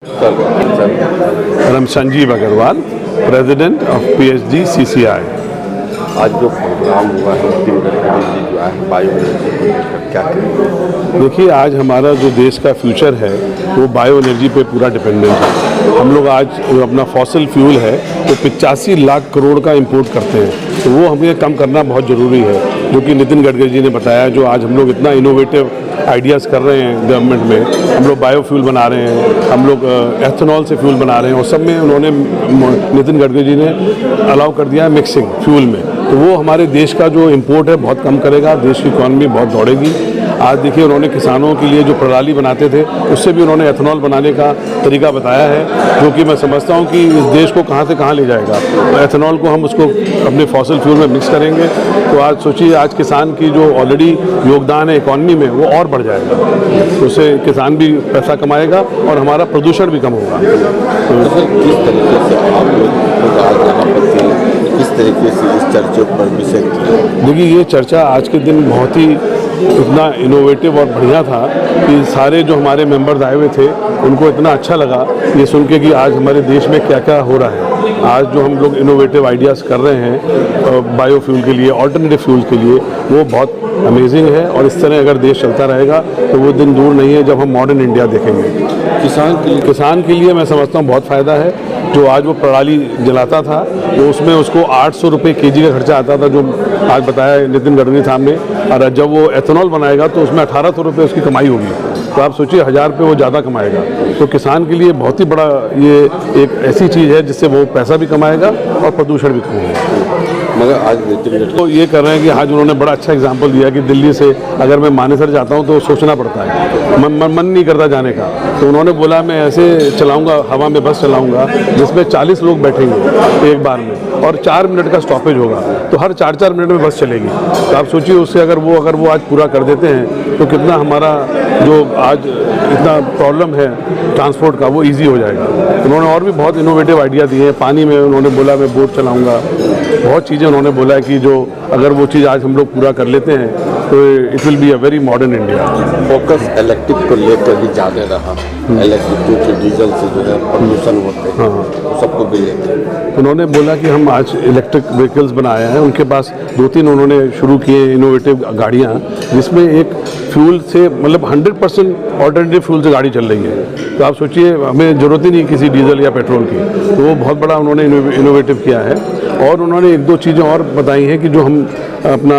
I'm Sanjeev Agarwal, President of PhD CCI। आज जो programme हुआ है नितिन गडकरी जी जो है बायो एनर्जी को लेकर क्या करेंगे? देखिए, आज हमारा जो देश का फ्यूचर है वो बायो एनर्जी पे पूरा डिपेंडेंट है। हम लोग आज अपना फॉसिल फ्यूल है वो 85 लाख करोड़ का इंपोर्ट करते हैं, तो वो हमें कम करना बहुत ज़रूरी है, जो कि नितिन गडकरी जी ने बताया। जो आज हम लोग इतना इनोवेटिव आइडियाज़ कर रहे हैं गवर्नमेंट में, हम लोग बायोफ्यूल बना रहे हैं, हम लोग एथेनॉल से फ्यूल बना रहे हैं, और सब में उन्होंने नितिन गडकरी जी ने अलाउ कर दिया है मिक्सिंग फ्यूल में। तो वो हमारे देश का जो इंपोर्ट है बहुत कम करेगा, देश की इकॉनमी बहुत दौड़ेगी। आज देखिए, उन्होंने किसानों के लिए जो प्रणाली बनाते थे उससे भी उन्होंने एथेनॉल बनाने का तरीका बताया है, जो कि मैं समझता हूँ कि इस देश को कहाँ से कहाँ ले जाएगा। तो एथेनॉल को हम उसको अपने फॉसिल फ्यूल में मिक्स करेंगे, तो आज सोचिए, आज किसान की जो ऑलरेडी योगदान है इकॉनमी में वो और बढ़ जाएगा, तो उससे किसान भी पैसा कमाएगा और हमारा प्रदूषण भी कम होगा। तो किस तरीके से आप लोग आज यहाँ पर किस तरीके से इस चर्चे पर विषय किया? देखिए, ये चर्चा आज के दिन बहुत ही इतना इनोवेटिव और बढ़िया था कि सारे जो हमारे मेंबर्स आए हुए थे उनको इतना अच्छा लगा ये सुन के कि आज हमारे देश में क्या क्या हो रहा है। आज जो हम लोग इनोवेटिव आइडियाज़ कर रहे हैं बायोफ्यूल के लिए, ऑल्टरनेटिव फ्यूल के लिए, वो बहुत अमेजिंग है। और इस तरह अगर देश चलता रहेगा तो वो दिन दूर नहीं है जब हम मॉडर्न इंडिया देखेंगे। किसान के लिए मैं समझता हूँ बहुत फ़ायदा है। जो आज वो प्रणाली जलाता था तो उसमें उसको 800 रुपये केजी का खर्चा आता था, जो आज बताया नितिन गडकरी साहब ने, और जब वो एथेनॉल बनाएगा तो उसमें 1800 रुपये उसकी कमाई होगी। तो आप सोचिए, 1000 रुपये वो ज़्यादा कमाएगा। तो किसान के लिए बहुत ही बड़ा ये एक ऐसी चीज़ है जिससे वो पैसा भी कमाएगा और प्रदूषण भी कम होगा। मगर आज नितिन गडकरी तो ये कर रहे हैं कि आज उन्होंने बड़ा अच्छा एग्जाम्पल दिया कि दिल्ली से अगर मैं मानेसर जाता हूँ तो सोचना पड़ता है, मन नहीं करता जाने का। तो उन्होंने बोला मैं ऐसे चलाऊँगा, हवा में बस चलाऊँगा जिसमें 40 लोग बैठेंगे एक बार में, और 4 मिनट का स्टॉपेज होगा, तो हर 4-4 मिनट में बस चलेगी। तो आप सोचिए, उससे अगर वो आज पूरा कर देते हैं तो कितना हमारा जो आज इतना प्रॉब्लम है ट्रांसपोर्ट का वो इजी हो जाएगा। उन्होंने और भी बहुत इनोवेटिव आइडिया दिए हैं। पानी में उन्होंने बोला मैं बोट चलाऊँगा, बहुत चीज़ें उन्होंने बोला है कि जो अगर वो चीज़ आज हम लोग पूरा कर लेते हैं तो it will be a very modern India. Focus electric को लेकर ही ज़्यादा रहा। इलेक्ट्रिक क्योंकि डीजल से जो है प्रदूषण होते हैं, तो सबको भी लेते हैं। उन्होंने बोला कि हम आज इलेक्ट्रिक व्हीकल्स बनाए हैं, उनके पास 2-3 उन्होंने शुरू किए इनोवेटिव गाड़ियाँ, जिसमें एक फ्यूल से मतलब 100% ऑल्टरनेटिव फ्यूल से गाड़ी चल रही है। तो आप सोचिए, हमें ज़रूरत ही नहीं किसी डीजल या पेट्रोल की, तो वो बहुत बड़ा उन्होंने इनोवेटिव किया है। और उन्होंने 1-2 चीज़ें और बताई हैं कि जो हम अपना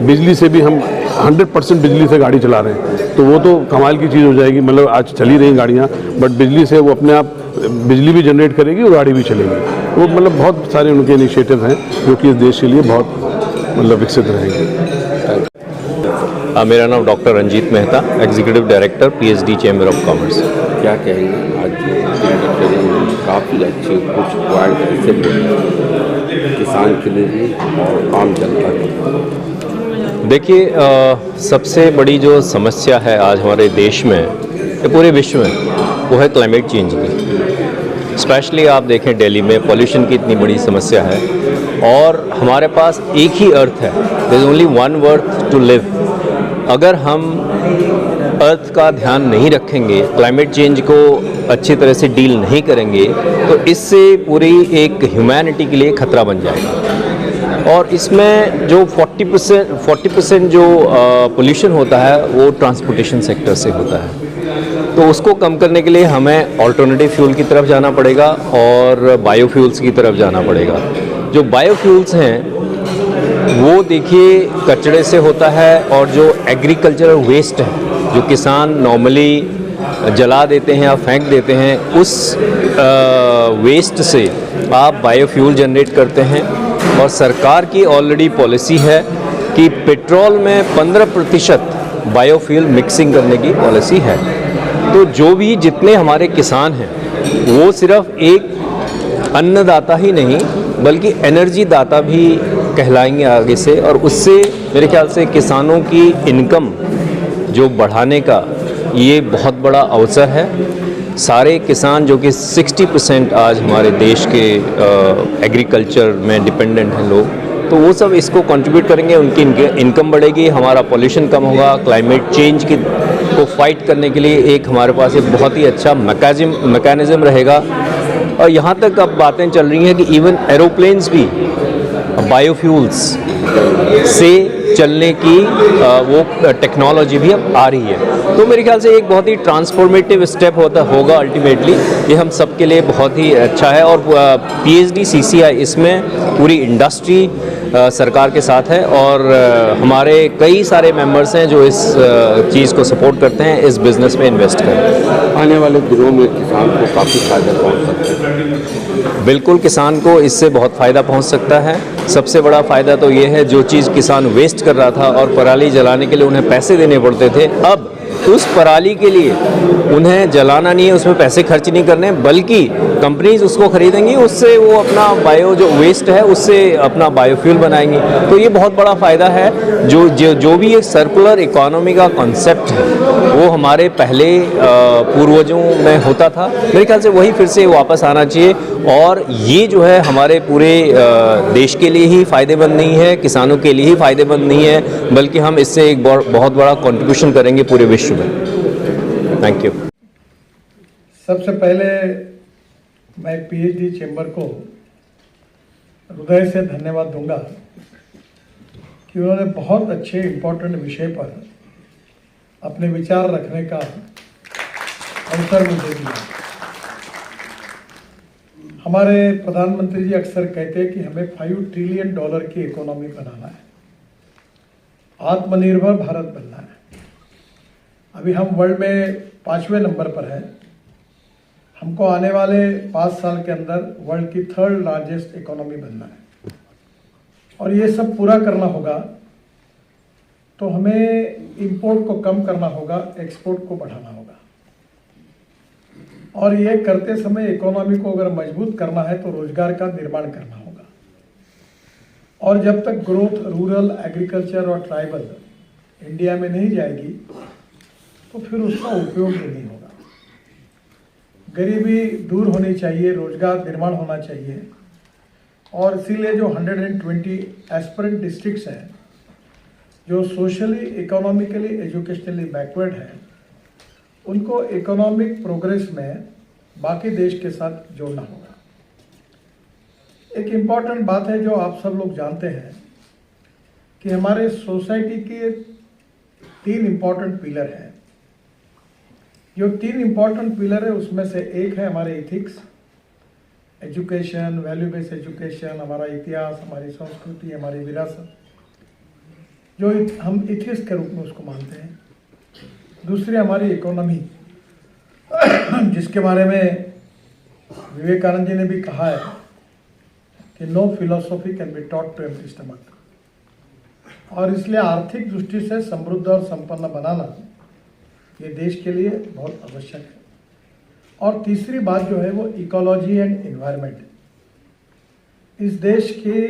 बिजली से भी हम 100% बिजली से गाड़ी चला रहे हैं, तो वो तो कमाल की चीज़ हो जाएगी। मतलब आज चली रही गाड़ियाँ, बट बिजली से वो अपने आप बिजली भी जनरेट करेगी और गाड़ी भी चलेगी। वो मतलब बहुत सारे उनके इनिशिएटिव हैं जो कि इस देश के लिए बहुत मतलब विकसित रहेंगे। मेरा नाम doctor Ranjit Mehta, executive director PhD chamber of commerce. क्या कहेंगे आज काफ़ी अच्छे कुछ पॉइंट ऐसे बोले किसान के लिए भी और आम जनता के लिए? देखिए, सबसे बड़ी जो समस्या है आज हमारे देश में, ये पूरे विश्व में, वो है क्लाइमेट चेंज की। स्पेशली आप देखें दिल्ली में पॉल्यूशन की इतनी बड़ी समस्या है, और हमारे पास एक ही अर्थ है, there is only one earth to live. अगर हम अर्थ का ध्यान नहीं रखेंगे, क्लाइमेट चेंज को अच्छी तरह से डील नहीं करेंगे, तो इससे पूरी एक ह्यूमैनिटी के लिए खतरा बन जाएगा। और इसमें जो 40% जो पोल्यूशन होता है वो ट्रांसपोर्टेशन सेक्टर से होता है। तो उसको कम करने के लिए हमें ऑल्टरनेटिव फ्यूल की तरफ जाना पड़ेगा और बायोफ्यूल्स की तरफ जाना पड़ेगा। जो बायोफ्यूल्स हैं वो देखिए कचरे से होता है, और जो एग्रीकल्चरल वेस्ट है जो किसान नॉर्मली जला देते हैं या फेंक देते हैं, उस वेस्ट से आप बायोफ्यूल जनरेट करते हैं। और सरकार की ऑलरेडी पॉलिसी है कि पेट्रोल में 15% बायोफ्यूल मिक्सिंग करने की पॉलिसी है। तो जो भी जितने हमारे किसान हैं वो सिर्फ एक अन्नदाता ही नहीं बल्कि एनर्जी दाता भी कहलाएंगे आगे से, और उससे मेरे ख्याल से किसानों की इनकम जो बढ़ाने का ये बहुत बड़ा अवसर है। सारे किसान जो कि 60% आज हमारे देश के एग्रीकल्चर में डिपेंडेंट हैं लोग, तो वो सब इसको कंट्रीब्यूट करेंगे, उनकी इनकम बढ़ेगी, हमारा पॉल्यूशन कम होगा, क्लाइमेट चेंज की को फाइट करने के लिए एक हमारे पास एक बहुत ही अच्छा मैकेनिज्म रहेगा। और यहाँ तक अब बातें चल रही हैं कि इवन एरोप्लेन्स भी बायोफ्यूल्स से चलने की वो टेक्नोलॉजी भी अब आ रही है। तो मेरे ख्याल से एक बहुत ही ट्रांसफॉर्मेटिव स्टेप होगा अल्टीमेटली। ये हम सब के लिए बहुत ही अच्छा है। और PhD CCI इसमें पूरी इंडस्ट्री सरकार के साथ है और हमारे कई सारे मेंबर्स हैं जो इस चीज़ को सपोर्ट करते हैं, इस बिज़नेस में इन्वेस्ट करें। आने वाले दिनों में किसान को काफ़ी फायदा पहुंच सकता है। बिल्कुल, किसान को इससे बहुत फ़ायदा पहुंच सकता है। सबसे बड़ा फ़ायदा तो ये है, जो चीज़ किसान वेस्ट कर रहा था और पराली जलाने के लिए उन्हें पैसे देने पड़ते थे, अब उस पराली के लिए उन्हें जलाना नहीं है, उसमें पैसे खर्च नहीं करने, बल्कि कंपनीज उसको खरीदेंगी, उससे वो अपना बायो जो वेस्ट है उससे अपना बायोफ्यूल बनाएंगी। तो ये बहुत बड़ा फ़ायदा है। जो भी एक सर्कुलर इकोनॉमी का कॉन्सेप्ट है वो हमारे पहले पूर्वजों में होता था, मेरे ख्याल से वही फिर से वापस आना चाहिए। और ये जो है हमारे पूरे देश के लिए ही फ़ायदेमंद नहीं है, किसानों के लिए ही फ़ायदेमंद नहीं है, बल्कि हम इससे एक बहुत बड़ा कंट्रीब्यूशन करेंगे पूरे विश्व में। Thank you. सबसे पहले मैं PhD चैम्बर को हृदय से धन्यवाद दूंगा कि उन्होंने बहुत अच्छे इम्पोर्टेंट विषय पर अपने विचार रखने का अवसर मुझे दिया। हमारे प्रधानमंत्री जी अक्सर कहते हैं कि हमें $5 ट्रिलियन की इकोनॉमी बनाना है, आत्मनिर्भर भारत बनना है। अभी हम वर्ल्ड में 5वें नंबर पर हैं। हमको आने वाले 5 साल के अंदर वर्ल्ड की 3rd लार्जेस्ट इकोनॉमी बनना है। और ये सब पूरा करना होगा तो हमें इंपोर्ट को कम करना होगा, एक्सपोर्ट को बढ़ाना होगा। और ये करते समय इकोनॉमी को अगर मजबूत करना है तो रोजगार का निर्माण करना होगा। और जब तक ग्रोथ रूरल, एग्रीकल्चर और ट्राइबल इंडिया में नहीं जाएगी तो फिर उसका उपयोग भी नहीं होगा। गरीबी दूर होनी चाहिए, रोजगार निर्माण होना चाहिए। और इसीलिए जो 120 एस्पिरेंट डिस्ट्रिक्ट्स हैं जो सोशली, इकोनॉमिकली, एजुकेशनली बैकवर्ड हैं, उनको इकोनॉमिक प्रोग्रेस में बाकी देश के साथ जोड़ना होगा। एक इम्पॉर्टेंट बात है जो आप सब लोग जानते हैं कि हमारे सोसाइटी के 3 इम्पॉर्टेंट पिलर हैं। जो 3 इम्पॉर्टेंट पिलर है उसमें से एक है हमारे ethics, education, value based education, हमारा इतिहास, हमारी संस्कृति, हमारी विरासत, जो हम इथिक्स के रूप में उसको मानते हैं। दूसरी हमारी इकोनॉमी, जिसके बारे में विवेकानंद जी ने भी कहा है कि no philosophy can be taught to empty stomach. और इसलिए आर्थिक दृष्टि से समृद्ध और संपन्न बनाना ये देश के लिए बहुत आवश्यक है। और तीसरी बात जो है वो इकोलॉजी एंड एनवायरनमेंट। इस देश के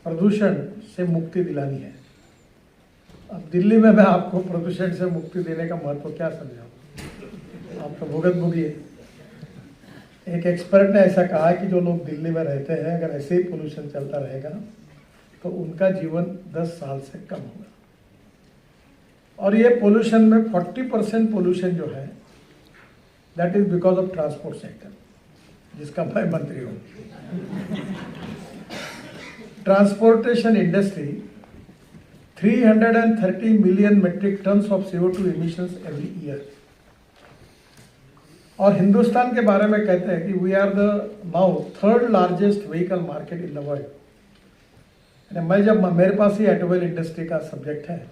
प्रदूषण से मुक्ति दिलानी है। अब दिल्ली में मैं आपको प्रदूषण से मुक्ति देने का महत्व क्या समझाऊं, आप तो भुगत भुगिए। एक एक्सपर्ट ने ऐसा कहा कि जो लोग दिल्ली में रहते हैं, अगर ऐसे ही पोल्यूशन चलता रहेगा तो उनका जीवन 10 साल से कम होगा। और ये पोल्यूशन में 40% पोल्यूशन जो है that is because of transport sector, जिसका मैं मंत्री हूँ। Transportation industry 330 million metric tons of CO2 emissions every year. और हिंदुस्तान के बारे में कहते हैं कि we are the now 3rd largest vehicle market in the world. मैं जब, मेरे पास ही ऑटोमोबाइल इंडस्ट्री का सब्जेक्ट है,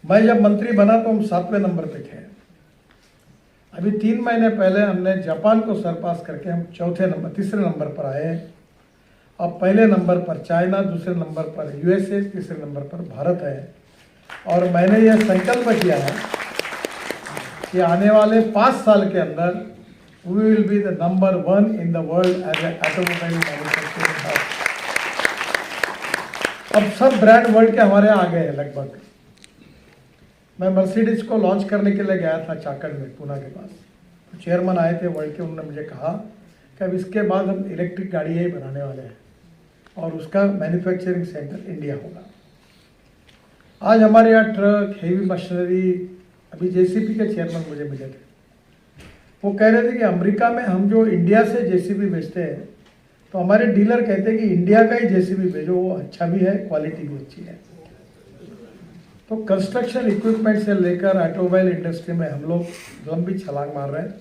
मैं जब मंत्री बना तो हम 7वें नंबर पे थे। अभी 3 महीने पहले हमने जापान को सरपास करके हम तीसरे नंबर पर आए। अब पहले नंबर पर चाइना, दूसरे नंबर पर USA, तीसरे नंबर पर भारत है। और मैंने यह संकल्प किया है कि आने वाले 5 साल के अंदर we will be the number 1 in the world as a automobile manufacturing house. अब सब ब्रांड वर्ल्ड के हमारे आ गए हैं लगभग। मैं मर्सिडीज को लॉन्च करने के लिए गया था चाकड़ में, पूना के पास। तो चेयरमैन आए थे वर्ल्ड के, उन्होंने मुझे कहा कि अब इसके बाद हम इलेक्ट्रिक गाड़ियाँ ही बनाने वाले हैं और उसका मैन्युफैक्चरिंग सेंटर इंडिया होगा। आज हमारे यहाँ ट्रक, हेवी मशीनरी, अभी जेसीबी के चेयरमैन मुझे मिले थे, वो कह रहे थे कि अमेरिका में हम जो इंडिया से जेसीबी बेचते हैं तो हमारे डीलर कहते हैं कि इंडिया का ही जेसीबी भेजो, वो अच्छा भी है, क्वालिटी भी अच्छी है। तो कंस्ट्रक्शन इक्विपमेंट से लेकर ऑटोमोबाइल इंडस्ट्री में हम लोग लंबी छलांग मार रहे हैं।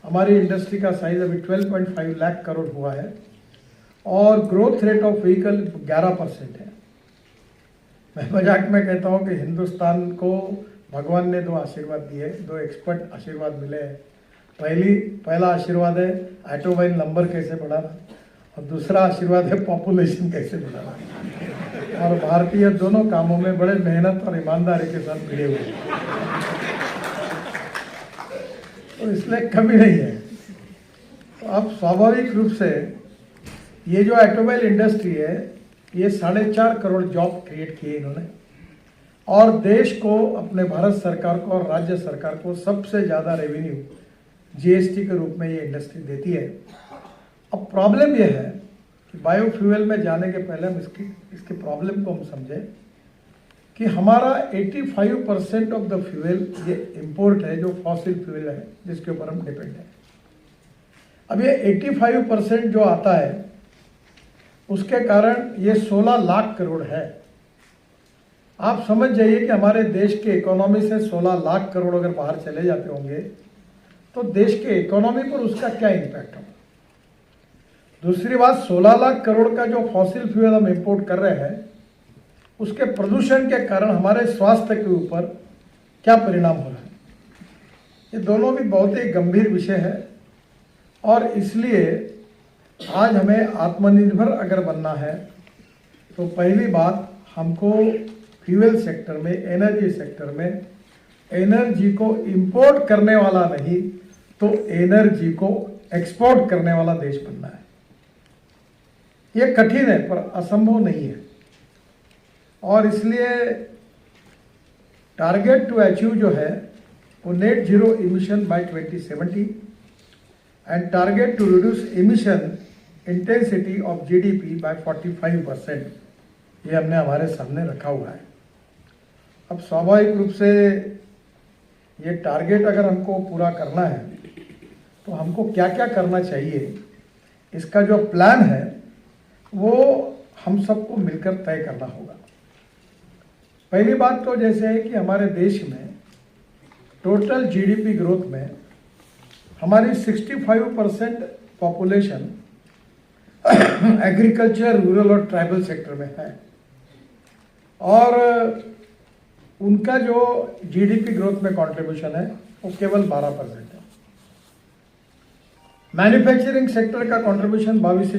हमारी इंडस्ट्री का साइज अभी 12.5 लाख करोड़ हुआ है और ग्रोथ रेट ऑफ व्हीकल 11% है। मैं मजाक में कहता हूँ कि हिंदुस्तान को भगवान ने 2 आशीर्वाद दिए, 2 एक्सपर्ट आशीर्वाद मिले हैं। पहला आशीर्वाद है ऑटोमोबाइल नंबर कैसे बढ़ाना और दूसरा आशीर्वाद है पॉपुलेशन कैसे बढ़ाना। और भारतीय दोनों कामों में बड़े मेहनत और ईमानदारी के साथ भिड़े हुए हैं, तो इसलिए कमी नहीं है। तो अब स्वाभाविक रूप से ये जो ऑटोमोबाइल इंडस्ट्री है, ये 4.5 करोड़ जॉब क्रिएट किए इन्होंने और देश को, अपने भारत सरकार को और राज्य सरकार को सबसे ज़्यादा रेवेन्यू जीएसटी के रूप में ये इंडस्ट्री देती है। अब प्रॉब्लम ये है कि बायोफ्यूल में जाने के पहले हम इसके प्रॉब्लम को हम समझें कि हमारा 85% ऑफ द फ्यूल ये इंपोर्ट है, जो फॉसिल फ्यूल है जिसके ऊपर हम डिपेंड है। अब ये 85% जो आता है उसके कारण ये 16 लाख करोड़ है। आप समझ जाइए कि हमारे देश के इकोनॉमी से 16 लाख करोड़ अगर बाहर चले जाते होंगे तो देश के इकोनॉमी पर उसका क्या इम्पैक्ट होगा। दूसरी बात, 16 लाख करोड़ का जो फॉसिल फ्यूल हम इंपोर्ट कर रहे हैं उसके प्रदूषण के कारण हमारे स्वास्थ्य के ऊपर क्या परिणाम हो रहा है। ये दोनों भी बहुत ही गंभीर विषय है और इसलिए आज हमें आत्मनिर्भर अगर बनना है तो पहली बात, हमको फ्यूल सेक्टर में, एनर्जी सेक्टर में एनर्जी को इंपोर्ट करने वाला नहीं तो एनर्जी को एक्सपोर्ट करने वाला देश बनना है। ये कठिन है पर असंभव नहीं है और इसलिए टारगेट टू अचीव जो है वो net zero emission by 2070 and target to reduce emission intensity of GDP by 45%, ये हमने हमारे सामने रखा हुआ है। अब स्वाभाविक रूप से ये टारगेट अगर हमको पूरा करना है तो हमको क्या क्या करना चाहिए, इसका जो प्लान है वो हम सबको मिलकर तय करना होगा। पहली बात तो जैसे है कि हमारे देश में टोटल जीडीपी ग्रोथ में हमारी 65% पॉपुलेशन एग्रीकल्चर, रूरल और ट्राइबल सेक्टर में है और उनका जो जीडीपी ग्रोथ में कंट्रीब्यूशन है वो केवल 12% है। मैन्युफैक्चरिंग सेक्टर का कंट्रीब्यूशन 22 से